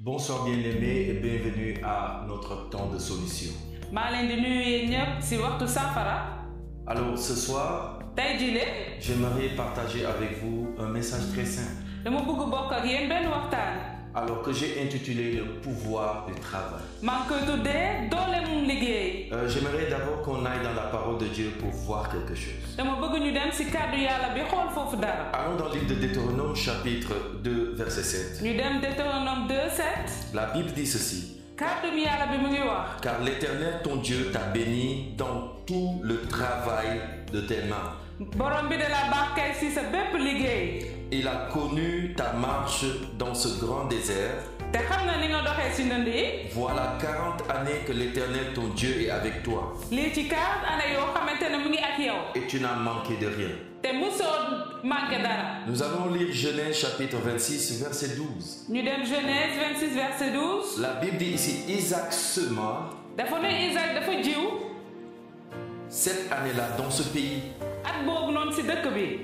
Bonsoir bien-aimés et bienvenue à notre temps de solution. Alors ce soir, j'aimerais partager avec vous un message très simple. Alors que j'ai intitulé le pouvoir du travail. J'aimerais d'abord qu'on aille dans la parole de Dieu pour voir quelque chose. Allons dans le livre de Deutéronome chapitre 2 verset 7. La Bible dit ceci. Car l'Éternel ton Dieu t'a béni dans tout le travail de tes mains. Il a connu ta marche dans ce grand désert. Voilà 40 années que l'Éternel ton Dieu est avec toi. Et tu n'as manqué de rien. Nous allons lire Genèse chapitre 26 verset 12. La Bible dit ici, Isaac sema cette année-là dans ce pays.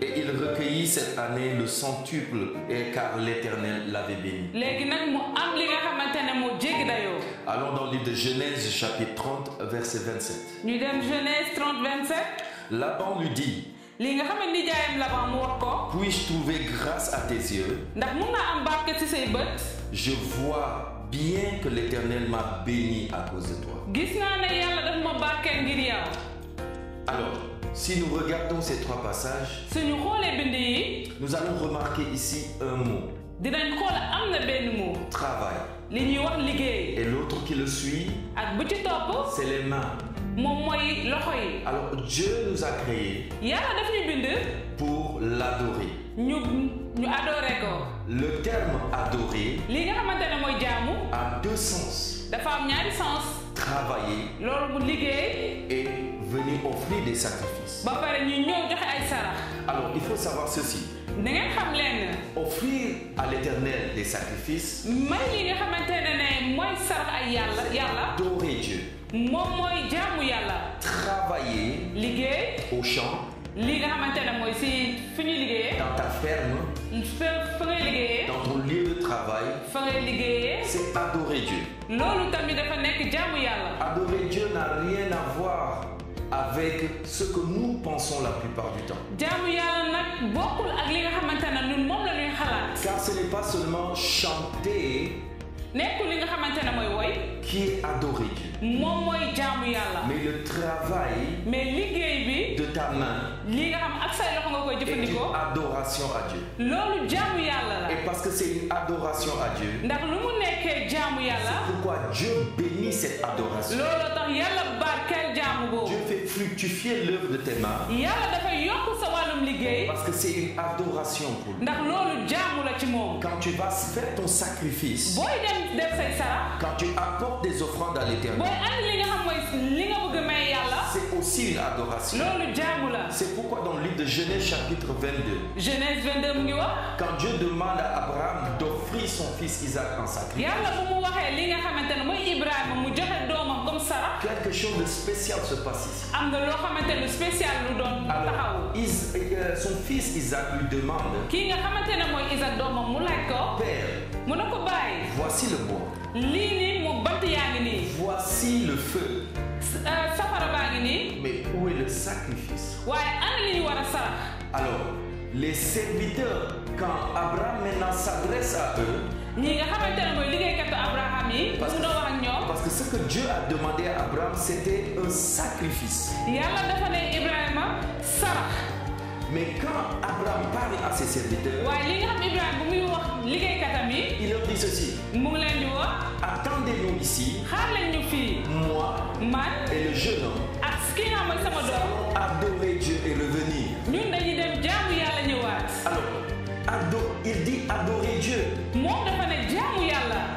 Et il recueillit cette année le centuple, car l'Éternel l'avait béni. Allons dans le livre de Genèse chapitre 30 verset 27. Laban lui dit, puis-je trouver grâce à tes yeux? Je vois bien que l'Éternel m'a béni à cause de toi. Alors, si nous regardons ces trois passages, nous allons remarquer ici un mot. Travail. Et l'autre qui le suit, c'est les mains. Alors Dieu nous a créés pour l'adorer. Le terme adorer a deux sens. Travailler et venir offrir des sacrifices. Alors il faut savoir ceci. Offrir à l'Éternel des sacrifices, adorer Dieu, travailler au champ, dans ta ferme, dans ton lieu de travail, c'est adorer Dieu. Adorer Dieu n'a rien à voir avec ce que nous pensons la plupart du temps. Car ce n'est pas seulement chanter qui est adorer Dieu, mais le travail de ta main est une adoration à Dieu. Et parce que c'est une adoration à Dieu, c'est pourquoi Dieu bénit cette adoration. Dieu fait fructifier l'œuvre de tes mains parce que c'est une adoration pour lui. Quand tu vas faire ton sacrifice, quand tu apportes des offrandes à l'Éternel, c'est aussi une adoration. C'est pourquoi dans le livre de Genèse chapitre 22, quand Dieu demande à Abraham d'offrir son fils Isaac en sacrifice, quelque chose de spécial se passe ici. Alors, son fils Isaac lui demande, Père, voici le bois, voici le feu, mais où est le sacrifice? Alors, les serviteurs, quand Abraham maintenant s'adresse à eux, parce que ce que Dieu a demandé à Abraham, c'était un sacrifice. Mais quand Abraham parle à ses serviteurs, il leur dit ceci: attendez-nous ici, moi et le jeune homme, nous allons adorer Dieu et revenir. Alors, il dit adorer Dieu.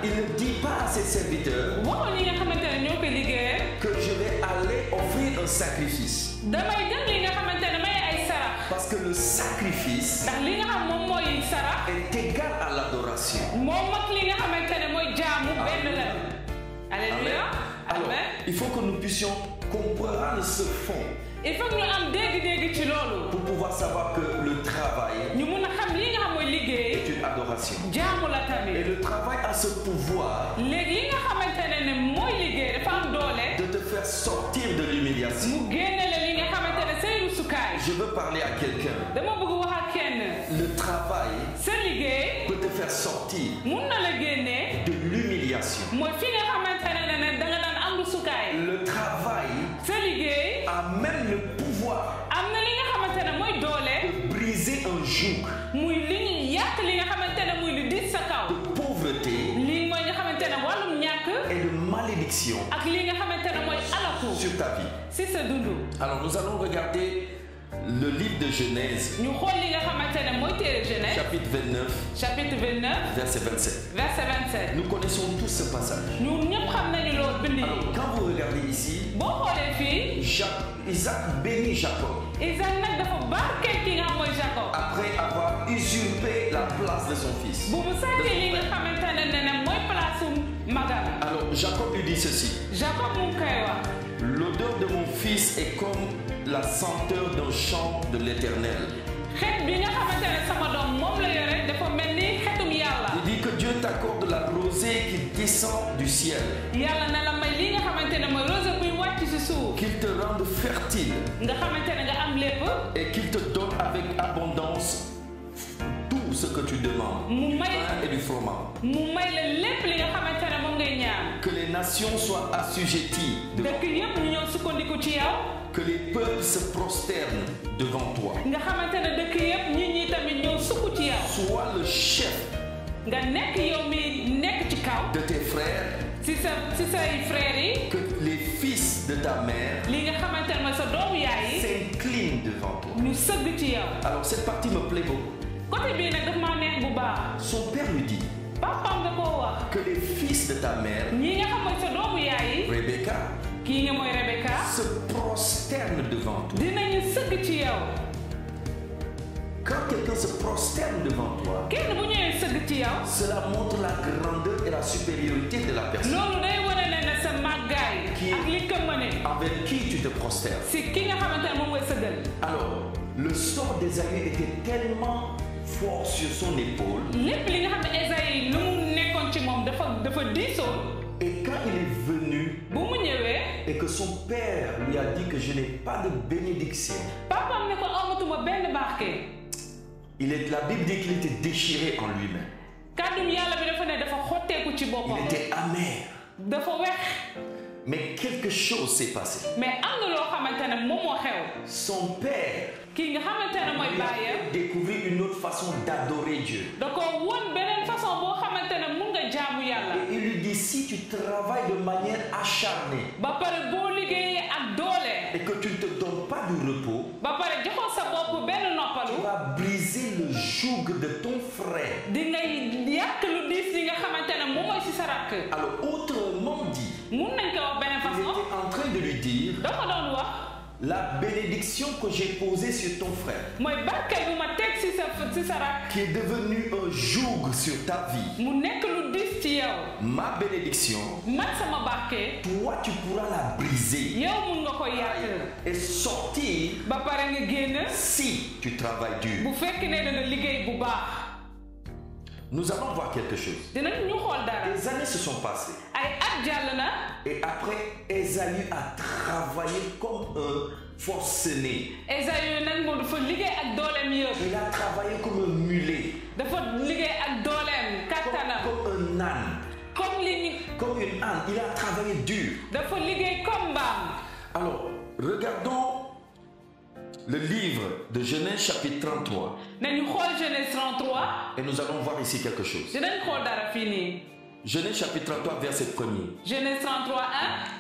Il ne dit pas à ses serviteurs que je vais aller offrir un sacrifice. Parce que le sacrifice est égal à l'adoration. Alors, il faut que nous puissions comprendre ce fond. il faut que ñu am dégg-dégg ci loolu. Pour pouvoir savoir que le travail ñu mun a xam li nga xam mooy liggéey. est une adoration. jaamu la tamit. Et le travail a ce pouvoir. léegi li nga xamante ne mooy liggéey dafa am doole. De te faire sortir de l'humiliation. mu génne la li nga xamante ne say rusukaay. Je veux parler à quelqu'un. dama bëgg wax ak kenn. Le travail sa liggéey peut te faire sortir mun na la génne de l'humiliation. mooy fi nga xamante ne da nga daan am rusukaay. Le travail sa liggéey a même le pouvoir am na li nga xamante ne mooy doole. de briser un joug muy li ñu yàq li nga xamante ne muy lu dis sa kaw. de pauvreté lii mooy nga xamante ne wàllum ñàkk. et de malédiction ak li nga xamante ne mooy alaku. sur ta vie. si sa dundu. Alors nous allons regarder le livre de Genèse, ñu xool li nga xamante ne mooy téere Genèse. chapitre 29, chapitre 29. verset 27. verset 27. Nous connaissons tous ce passage. ñun ñëpp xam nañu loolu bind Alors yi. quand vous regardez ici, boo xoolee fii. Isaac bénit Jacob Isaac nag dafa barkeel ki nga xam mooy Jacob. après avoir usurpé la place de son fils. bu mu sàccee li nga xamante ne mooy place magam. Alors Jacob lui dit ceci. Jacob mu ngi koy wax. L'odeur de mon fils est comme la senteur d'un champ de l'Éternel. xet bi nga xamante ne sama doom moom la yore dafa mel ni xetum yàlla. Il dit que Dieu t'accorde la rosée qui descend du ciel. yàlla na la may li nga xamante ne mooy rosée buy wàcc si suuf. Qu'il te rende fertile. nga xamante ne nga am lépp. Et qu'il te donne avec abondance tout ce que tu demandes. mu may Pain et du froment. mu may la lépp li nga xamante ne moom ngay ñaan. Que les nations soient assujetties devant dëkk yëpp ñu ñëw sukkandiku ci yow. que les peuples se prosternent devant toi. nga xamante ne dëkk yëpp ñi tamit ñëw sukk ci yow. Sois le chef nga nekk yow mi nekk ci kaw. de tes frères. si say frères yi. Que les fils de ta mère li nga xamante ne mooy sa doomu yaay yi. s'inclinent devant toi. ñu sëgg ci yow. Alors cette partie me plaît beaucoup. côté bii nag daf maa neex bu baax. Son père lui dit papaam da koo wax. que les fils de ta mère, ñi nga xam mooy sa doomu yaay yi. Rebecca, kii nga mooy Rebecca. se prosternent devant toi. dinañu sëgg ci yow. Quand quelqu'un se prosterne devant toi, kenn bu ñëwee sëgg ci yow. cela montre la grandeur et la supériorité de la personne loolu day wane ne sa màggaay. ak li ko mëne. avec qui tu te prosternes. si ki nga xamante ne moom mooy sëggal. Alors, le sort d'Ésaü était tellement fort sur son épaule. lépp li nga xam ne Ésaïe lu mu nekkoon ci moom dafa diisoo. Et quand il est venu bu mu ñëwee. et que son père lui a dit que je n'ai pas de bénédiction, papaam ne ko amatuma benn barke. la Bible dit qu'il était déchiré en lui-même. kàddum yàlla bi dafa ne dafa xotteeku ci boppam. Il était amer. dafa wex. Mais quelque chose s'est passé. mais am na loo xamante ne moom moo xew. Son père kii nga xamante ne mooy lui a baayam. fait découvrir une autre façon d'adorer Dieu. da ko won beneen façon boo xamante ne mun nga jaamu yàlla. Et il lui dit, si tu travailles de manière acharnée ba pare boo liggéeyee ak doole. et que tu ne te donnes pas du repos, ba pare joxoo sa bopp benn tu noppalu. vas briser le joug de ton frère. di ngay yàq lu diis li nga xamante ne moom mooy si sa rakk. Alors, autrement dit, mun nañ ko wax beneen il façon. était en train de lui dire, dafa doon wax. la bénédiction que j'ai posée sur ton frère, mooy barke bu ma teg si sa rakk. qui est devenu un joug sur ta vie, mu nekk lu diis ci yow. ma bénédiction, man sama barke. toi tu pourras la briser yow mun nga ko yàq. et sortir ba pare nga génn. si tu travailles dur. bu fekk ne da nga liggéey bu baax. Nous allons voir quelque chose. dinañ ñu xool dara. Les années se sont passées ay at jàll na. et après Ésaü a travaillé comme un forcené. Ésaïe nag moo dafa liggéey ak dooleem yëpp. Il a travaillé comme un mulet, dafa liggéey ak dooleem kattanam. comme un âne, comme une âne. Il a travaillé dur. dafa liggéey comme mbaam. Alors, regardons le livre de Genèse chapitre 33 nañu xool Genèse 33. et nous allons voir ici quelque chose. dinañ xool dara fii nii. Genèse chapitre 33 verset 1er. Genèse 33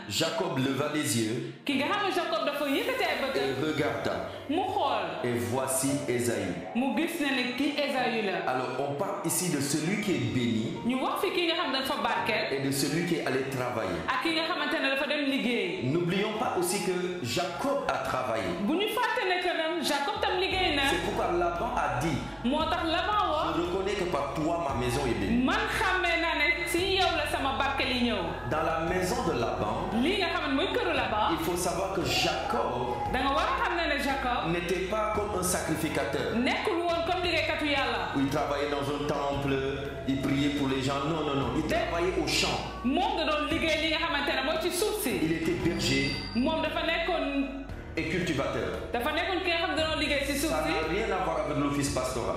Jacob leva les yeux ki nga xam ne Jacob dafa yëkkati ay et bëtam. regarda, mu xool. et voici Ésaü. mu gis ne kii Ésaïe la. Alors on parle ici de celui qui est béni ñu wax fi ki nga xam ne dafa barkeel. et de celui qui est allé travailler. ak ki nga xamante ne dafa dem liggéey. N'oublions pas aussi que Jacob a travaillé. bu ñu fàtte ne que nag Jacob tam liggéey na. C'est pourquoi Laban a dit, moo tax Laban wax. je reconnais que par toi ma maison est bénie. man xàmmee naa ne si yow la sama barke li Dans la maison de Laban, il faut savoir que Jacob n'était pas comme un sacrificateur. Où il travaillait dans un temple, il priait pour les gens. Non, non, non. Il travaillait au champ. Il était berger et cultivateur. Ça n'a rien à voir avec l'office pastoral.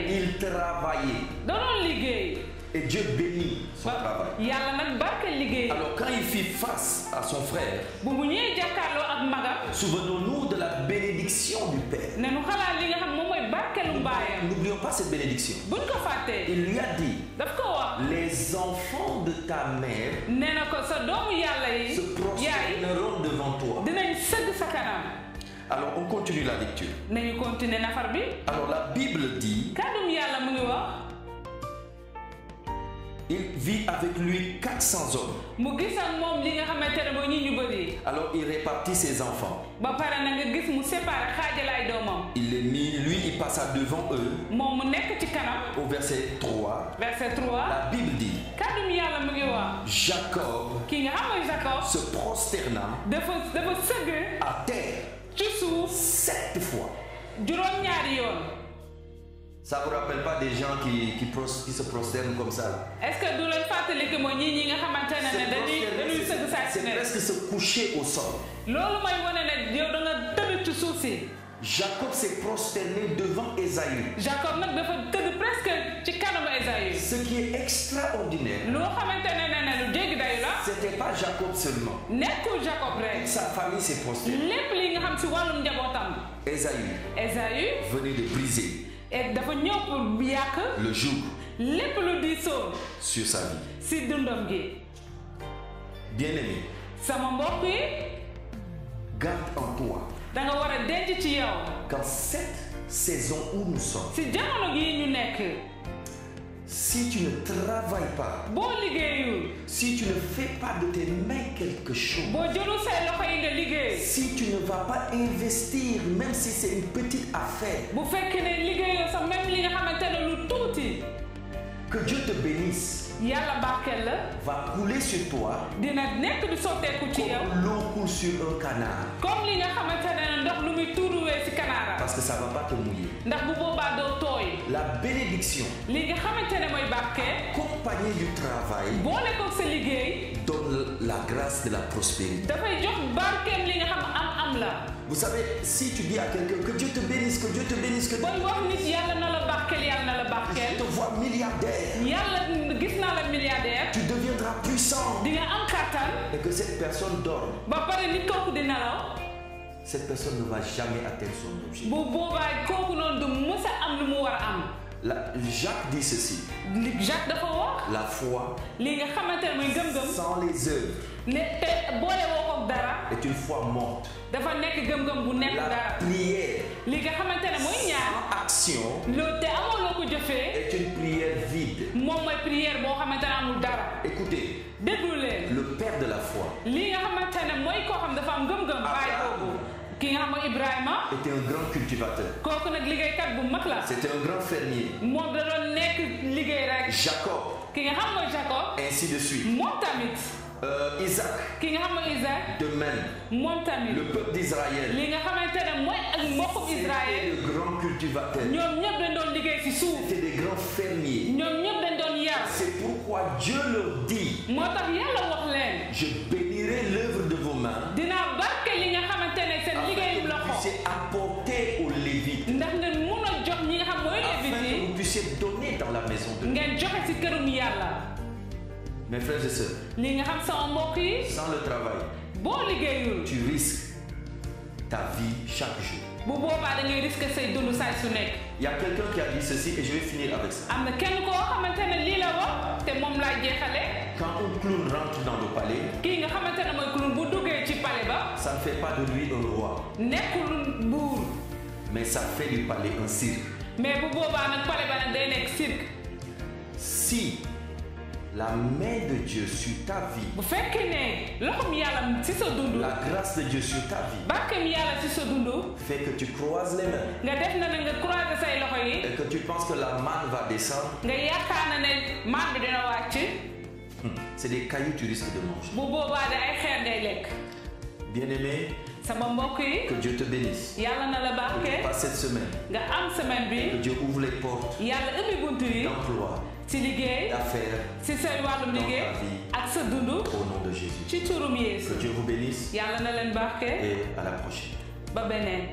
Il travaillait. Et Dieu bénit son travail. Alors quand il fit face à son frère, souvenons-nous de la bénédiction du Père. N'oublions pas cette bénédiction. Il lui a dit, les enfants de ta mère se prosterneront devant toi. Alors on continue la lecture. Alors la Bible dit, il vit avec lui 400 hommes. Alors il répartit ses enfants. Il les mit, lui il passa devant eux. Au verset 3, la Bible dit, Jacob se prosterna à terre 7 fois. Ça ne vous rappelle pas des gens qui se prosternent comme ça? Est-ce que vous c'est presque se coucher au sol. Jacob s'est prosterné devant Ésaü. Ce qui est extraordinaire, c'était pas Jacob seulement. Sa famille s'est prosternée. Ésaü venait de briser le joug sur sa vie. Bien-aimé, garde en toi qu'en cette saison où nous sommes, si tu ne travailles pas, si tu ne fais pas de tes mains quelque chose, si tu ne vas pas investir, même si c'est une petite affaire, que Dieu te bénisse, va couler sur toi comme l'eau coule sur un canard. Parce que ça ne va pas te mouiller. La bénédiction accompagnée du travail donne la grâce de la prospérité. Vous savez, si tu dis à quelqu'un que Dieu te bénisse, que Dieu te bénisse, que Dieu te bénisse, je te vois milliardaire, tu deviendras puissant, et que cette personne dorme, cette personne ne va jamais atteindre son objectif. Jacques dit ceci. La foi sans les œuvres est une foi morte. La prière sans action est une prière vide. Écoutez, le père de la foi était un grand cultivateur. C'était un grand fermier. Jacob, ainsi de suite. Isaac, de même. Le peuple d'Israël, c'était de grands cultivateurs. C'était des grands fermiers. C'est pourquoi Dieu leur dit, je bénirai l'œuvre de vos mains, afin que vous puissiez apporter aux Lévites, afin que vous puissiez donner dans la maison de Dieu. Mes frères et sœurs, sans le travail, tu risques ta vie chaque jour. Il y a quelqu'un qui a dit ceci et je vais finir avec ça. Quand un clown rentre dans le palais, ça ne fait pas de lui un roi, mais ça fait du palais un cirque. Si la main de Dieu sur ta vie, bu fekkee ne loxoom yàlla ci sa dund, la grâce de Dieu sur ta vie, barkeem yàlla ci sa dund, fait que tu croises les mains, nga def na nga croiser say loxo yi, et que tu penses que la manne va descendre, nga yaakaar na ne maan bi dina wàcc, c'est des cailloux tu risques de manger. bu boobaa de ay xeer ngay lekk. Bien-aimé, sama mbokk yi, que Dieu te bénisse. yàlla na la barke, Passe cette semaine, nga am semaine bi, que Dieu ouvre les portes yàlla ubbi buntu yi d'emploi, ci liggéey, d'affaires, ci say wàllum liggéey ak sa dund, au nom de Jésus. ci turum Yeesu. Que Dieu vous bénisse yàlla na leen barke, et à la prochaine. ba beneen.